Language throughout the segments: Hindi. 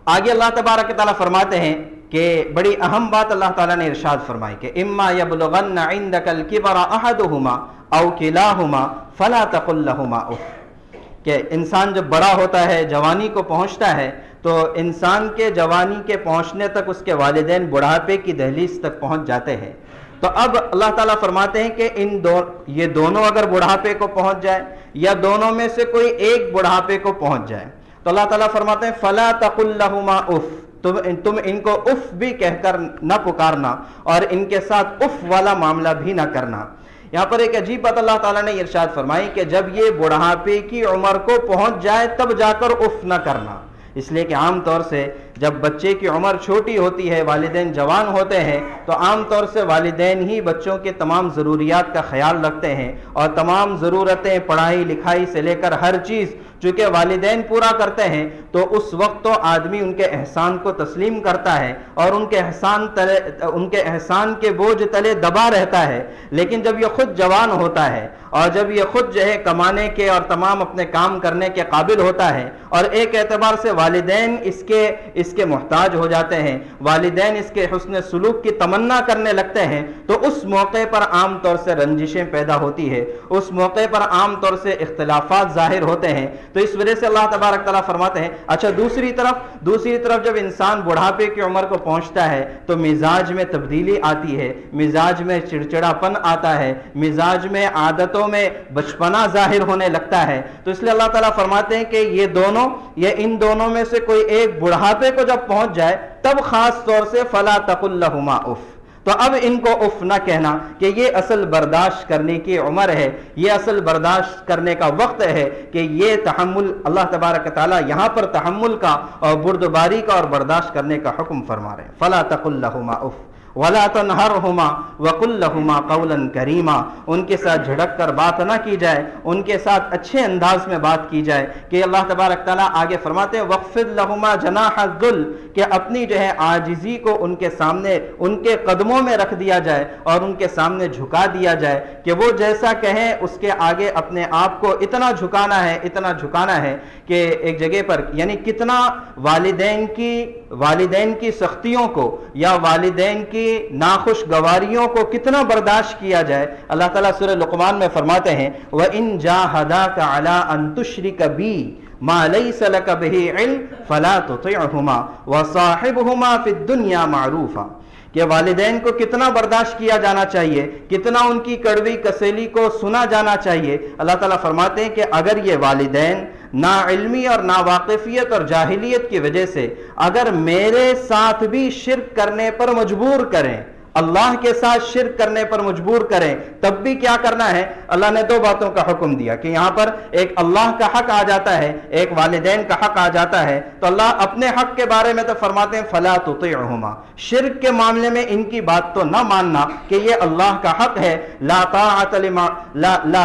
आगे अल्लाह तबारक व तआला फरमाते हैं कि बड़ी अहम बात अल्लाह ताला ने इरशाद फरमाई कि इम्मा यबलुगन्ना इंदकल किबरा अहदुहुमा औ किलाहुमा फला तकुल लहुमा उफ, कि इंसान जब बड़ा होता है, जवानी को पहुंचता है, तो इंसान के जवानी के पहुंचने तक उसके वालिदैन बुढ़ापे की दहलीज तक पहुंच जाते हैं। तो अब अल्लाह ताला फरमाते हैं कि ये दोनों अगर बुढ़ापे को पहुंच जाए या दोनों में से कोई एक बुढ़ापे को पहुंच जाए, तो अल्लाह ताला फरमाते हैं फला तकुल लहुमा उफ, तुम इनको उफ भी कहकर न पुकारना और इनके साथ उफ वाला मामला भी ना करना। यहाँ पर एक अजीब बात अल्लाह ताला ने इरशाद फरमाई कि जब ये बुढ़ापे की उम्र को पहुंच जाए तब जाकर उफ न करना, इसलिए कि आम तौर से जब बच्चे की उम्र छोटी होती है, वालिदैन जवान होते हैं, तो आम तौर से वालिदैन ही बच्चों के तमाम ज़रूरियात का ख्याल रखते हैं और तमाम ज़रूरतें पढ़ाई लिखाई से लेकर हर चीज़ चूँकि वालिदैन पूरा करते हैं, तो उस वक्त तो आदमी उनके एहसान को तस्लीम करता है और उनके एहसान के बोझ तले दबा रहता है। लेकिन जब ये खुद जवान होता है और जब ये खुद जो है कमाने के और तमाम अपने काम करने के काबिल होता है और एक एतबार से वालिदैन इसके मोहताज हो जाते हैं, वालिदैन इसके हुस्न सुलूक की तमन्ना करने लगते हैं, तो उस मौके पर आम तौर से रंजिशें पैदा होती है, उस मौके पर आम तौर से इख्तिलाफात जाहिर होते हैं। तो इस वजह से अल्लाह तबारक तआला फरमाते हैं, अच्छा दूसरी तरफ जब इंसान बुढ़ापे की उम्र को पहुंचता है तो मिजाज में तब्दीली आती है, मिजाज में चिड़चिड़ापन आता है, मिजाज में आदतों में बचपना जाहिर होने लगता है। तो इसलिए अल्लाह ताला फरमाते हैं कि इन दोनों में से कोई एक बुढ़ापे को जब पहुंच जाए तब खास तौर से फला तकुल लहुमा उफ, तो अब इनको उफ न कहना कि ये असल बर्दाश्त करने की उम्र है, ये असल बर्दाश्त करने का वक्त है कि ये तहम्मुल, अल्लाह तबारक तआला यहाँ पर तहम्मुल का और बुर्दबारी का और बर्दाश्त करने का हुक्म फरमा रहे हैं। फला तकुल लहुमा उफ वला तनहरहुमा वकुल लहुमा कौलन करीमा, उनके साथ झड़क कर बात ना की जाए, उनके साथ अच्छे अंदाज में बात की जाए। कि अल्लाह तबारक तआला आगे फरमाते हैं वक़्फ़िद लहुमा जनाह ज़ुल, कि अपनी जो है आजिज़ी को उनके सामने, उनके कदमों में रख दिया जाए और उनके सामने झुका दिया जाए कि वो जैसा कहें उसके आगे अपने आप को इतना झुकाना है कि एक जगह पर यानी कितना वालिदैन की सख्तियों को या वालिदैन की नाखुशगवारियों को कितना बर्दाश्त किया जाए। अल्लाह ताला सूरह लुक़मान में फरमाते हैं व इन जाहदाका अला अन तुश्रिक बी मा लैसा लक बिही इल्म फला तुतिअहुमा व साहिबहुमा फिद दुनिया मारूफा, कि वालिदैन को कितना बर्दाश्त किया जाना चाहिए, कितना उनकी कड़वी कसेली को सुना जाना चाहिए। अल्लाह ताला फरमाते हैं कि अगर ये वालिदैन ना इल्मी और ना वाक़िफियत और जाहिलियत की वजह से अगर मेरे साथ भी शिर्क करने पर मजबूर करें, अल्लाह के साथ शिर्क करने पर मजबूर करें, तब भी क्या करना है। अल्लाह ने दो बातों का हुक्म दिया कि यहां पर एक अल्लाह का हक आ जाता है, एक वालिदैन का हक आ जाता है। तो अल्लाह अपने हक के बारे में तो फरमाते हैं फला तुतिअहुमा, शिर्क के मामले में इनकी बात तो ना मानना कि ये अल्लाह का हक है। ला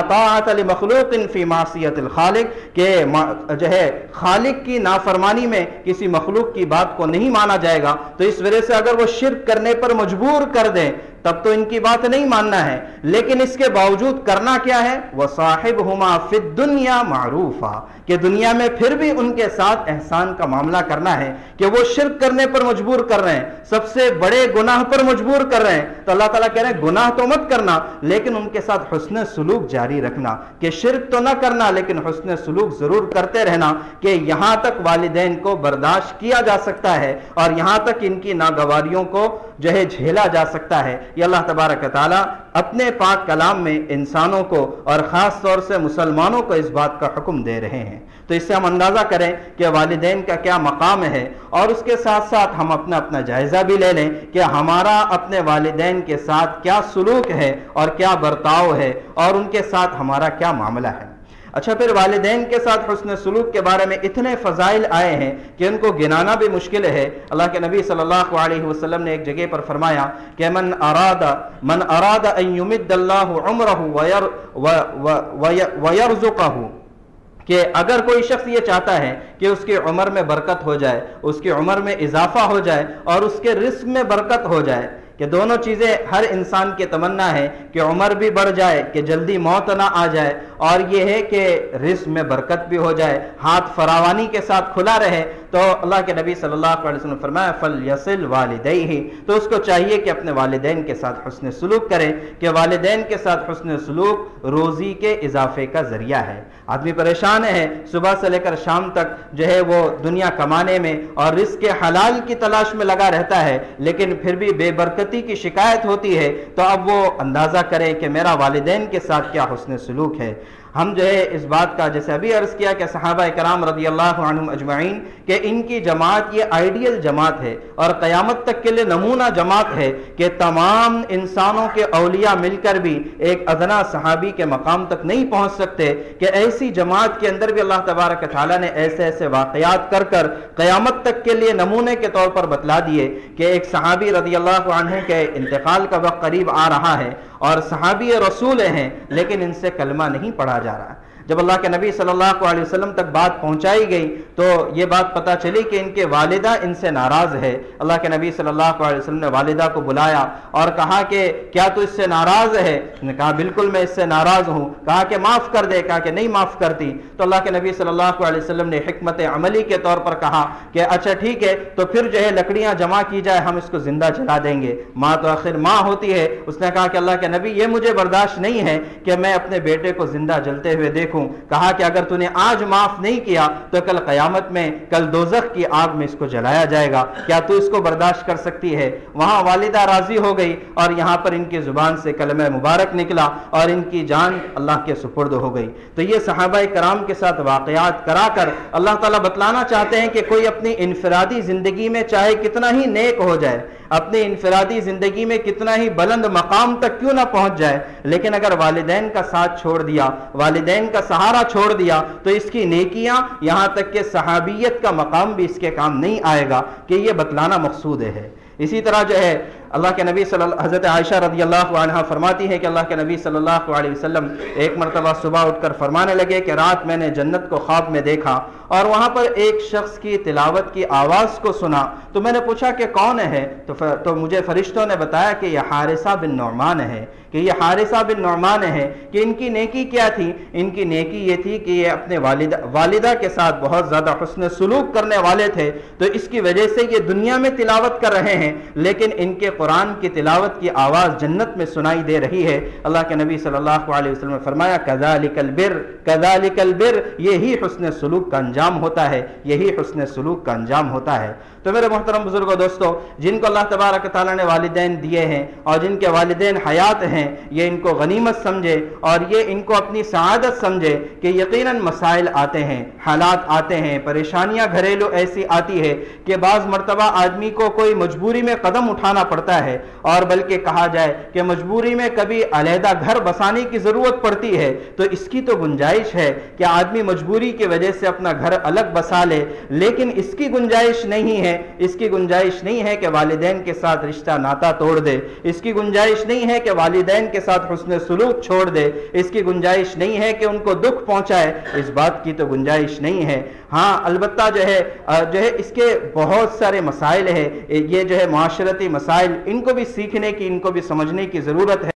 ताअत लिमखलूकिन फी मासियतिल खालिक, के जो है खालिक की नाफरमानी में किसी मखलूक की बात को नहीं माना जाएगा। तो इस वजह से अगर वो शिर्क करने पर मजबूर कर दें तब तो इनकी बात नहीं मानना है, लेकिन इसके बावजूद करना क्या है, वह साहिबहुमा फिद दुनिया मारूफा, कि दुनिया में फिर भी उनके साथ एहसान का मामला करना है। कि वो शिर्क करने पर मजबूर कर रहे हैं, सबसे बड़े गुनाह पर मजबूर कर रहे हैं, तो अल्लाह ताला कह रहे हैं गुनाह तो मत करना लेकिन उनके साथ हुस्न सुलूक जारी रखना, कि शिर्क तो ना करना लेकिन हुस्न सुलूक जरूर करते रहना, कि यहां तक वालिदैन को बर्दाश्त किया जा सकता है और यहां तक इनकी नागवारियों को जो है झेला जा सकता है। ये अल्लाह तबारक तआला अपने पाक कलाम में इंसानों को और ख़ास तौर से मुसलमानों को इस बात का हुक्म दे रहे हैं। तो इससे हम अंदाज़ा करें कि वालिदैन का क्या मकाम है और उसके साथ साथ हम अपना जायज़ा भी ले लें कि हमारा अपने वालिदैन के साथ क्या सुलूक है और क्या बर्ताव है और उनके साथ हमारा क्या मामला है। अच्छा, फिर वालिदैन के साथ हुस्न सुलूक के बारे में इतने फ़ज़ाइल आए हैं कि उनको गिनाना भी मुश्किल है। अल्लाह के नबी सल्लल्लाहु अलैहि वसल्लम ने एक जगह पर फरमाया कि मन अरादा अन युमिद्दल्लाहु उम्रहु व यरज़ुक़हु, कि अगर कोई शख्स ये चाहता है कि उसकी उम्र में बरकत हो जाए, उसकी उम्र में इजाफा हो जाए और उसके रिस्क में बरकत हो जाए, कि दोनों चीज़ें हर इंसान की तमन्ना है कि उम्र भी बढ़ जाए, कि जल्दी मौत ना आ जाए, और ये है कि रिस्क में बरकत भी हो जाए, हाथ फरावानी के साथ खुला रहे। तो अल्लाह के नबी सल्लल्लाहु अलैहि वसल्लम फरमाया फल यसिल वालिदैहि, तो उसको चाहिए कि अपने वालिदैन के साथ हुस्न सलूक करे, कि वालिदैन के साथ हुस्न सलूक रोज़ी के इजाफे का जरिया है। आदमी परेशान है, सुबह से लेकर शाम तक जो है वो दुनिया कमाने में और रिस्क के हलाल की तलाश में लगा रहता है, लेकिन फिर भी बेबरकती की शिकायत होती है। तो अब वो अंदाज़ा करें कि मेरा वालिदैन के साथ क्या हुस्न सलूक है। हम जो है इस बात का जैसे अभी अर्ज़ किया कि सहाबा कराम रज़ियल्लाहु अन्हुम अजमईन कि इनकी जमात ये आइडियल जमात है और क़यामत तक के लिए नमूना जमात है कि तमाम इंसानों के औलिया मिलकर भी एक अदना सहाबी के मकाम तक नहीं पहुँच सकते, कि ऐसी जमात के अंदर भी अल्लाह तबारक तआला ने ऐसे ऐसे वाक़यात कर कर क़यामत तक के लिए नमूने के तौर पर बतला दिए कि एक सहाबी रज़ियल्लाहु अन्हु के इंतकाल का वक्त करीब आ रहा है और सहाबी रसूल हैं, लेकिन इनसे कलमा नहीं पढ़ा जा रहा। जब अल्लाह के नबी सल्लल्लाहु अलैहि वसल्लम तक बात पहुंचाई गई तो ये बात पता चली कि इनके वालिदा इनसे नाराज है। अल्लाह के नबी सल्लल्लाहु अलैहि वसल्लम ने वालिदा को बुलाया और कहा कि क्या तू इससे नाराज है? उसने कहा बिल्कुल मैं इससे नाराज हूं। कहा कि माफ कर दे, कहा कि नहीं माफ करती। तो अल्लाह के नबी सल्लल्लाहु अलैहि वसल्लम ने हिकमत अमली के तौर पर कहा कि अच्छा ठीक है, तो फिर जो है लकड़ियां जमा की जाए, हम इसको जिंदा जला देंगे। माँ तो आखिर माँ होती है। उसने कहा कि अल्लाह के नबी ये मुझे बर्दाश्त नहीं है कि मैं अपने बेटे को जिंदा जलते हुए देखूं। कहा कि अगर तूने आज माफ नहीं किया तो कल कयामत में, कल दोज़ख की आग में इसको जलाया जाएगा, क्या तू इसको बर्दाश्त कर सकती है? वहां वालिदा राजी हो गई और यहां पर इनकी जुबान से कलमा मुबारक निकला और इनकी जान अल्लाह के सुपुर्द हो गई। तो ये सहाबा कराम के साथ वाकयात कराकर अल्लाह ताला बतलाना चाहते हैं कि कोई अपनी इनफरादी जिंदगी में चाहे कितना ही नेक हो जाए, अपनी इनफरादी जिंदगी में कितना ही बुलंद मकाम तक क्यों ना पहुंच जाए, लेकिन अगर वालिदैन का साथ छोड़ दिया, वालिदैन का सहारा छोड़ दिया, तो इसकी नेकियां यहां तक कि सहाबियत का मकाम भी इसके काम नहीं आएगा, कि यह बतलाना मकसूद है। इसी तरह जो है अल्लाह के नबी हज़रत आयशा रज़ियल्लाहु अन्हा फरमाती है कि अल्लाह के नबी सल्लल्लाहु अलैहि वसल्लम एक मरतबा सुबह उठकर फरमाने लगे कि रात मैंने जन्नत को ख्वाब में देखा और वहाँ पर एक शख्स की तिलावत की आवाज़ को सुना। तो मैंने पूछा कि कौन है? तो मुझे फरिश्तों ने बताया कि यह हारिसा बिन नुअमान है, कि ये हारिसा बिन नुअमान है। कि इनकी नेकी क्या थी? इनकी नेकी ये थी कि ये अपने वालिदा के साथ बहुत ज़्यादा हुस्न सलूक करने वाले थे, तो इसकी वजह से ये दुनिया में तिलावत कर रहे हैं, लेकिन इनके कुरान की तिलावत की आवाज़ जन्नत में सुनाई दे रही है। अल्लाह के नबी सल्लल्लाहु अलैहि वसल्लम ने फरमाया कज़ालिकल बिर, यही हुस्न सलूक का अंजाम होता है, यही हुस्न सलूक का अंजाम होता है। तो मेरे मोहतरम बुजुर्गों, दोस्तों, जिनको अल्लाह तबारक तआला ने वालिदैन दिए हैं और जिनके वालिदैन हयात हैं, ये इनको गनीमत समझे और ये इनको अपनी सआदत समझे कि यकीनन मसाइल आते हैं, हालात आते हैं, परेशानियां घरेलू ऐसी आती है कि बाज़ मरतबा आदमी को कोई मजबूरी में कदम उठाना पड़ता है, और बल्कि कहा जाए कि मजबूरी में कभी अलहदा घर बसाने की ज़रूरत पड़ती है। तो इसकी तो गुंजाइश है कि आदमी मजबूरी की वजह से अपना घर अलग बसा ले, लेकिन इसकी गुंजाइश नहीं है, इसकी गुंजाइश नहीं है कि वालिदैन के साथ रिश्ता नाता तोड़ दे, इसकी गुंजाइश नहीं है कि वालिदैन के साथ हुस्न सलूक छोड़ दे, इसकी गुंजाइश नहीं है कि उनको दुख पहुंचाए, इस बात की तो गुंजाइश नहीं है। हाँ, अलबत्ता जो है इसके बहुत सारे मसाइल है, ये जो है माशरती मसाइल, इनको भी सीखने की, इनको भी समझने की ज़रूरत है।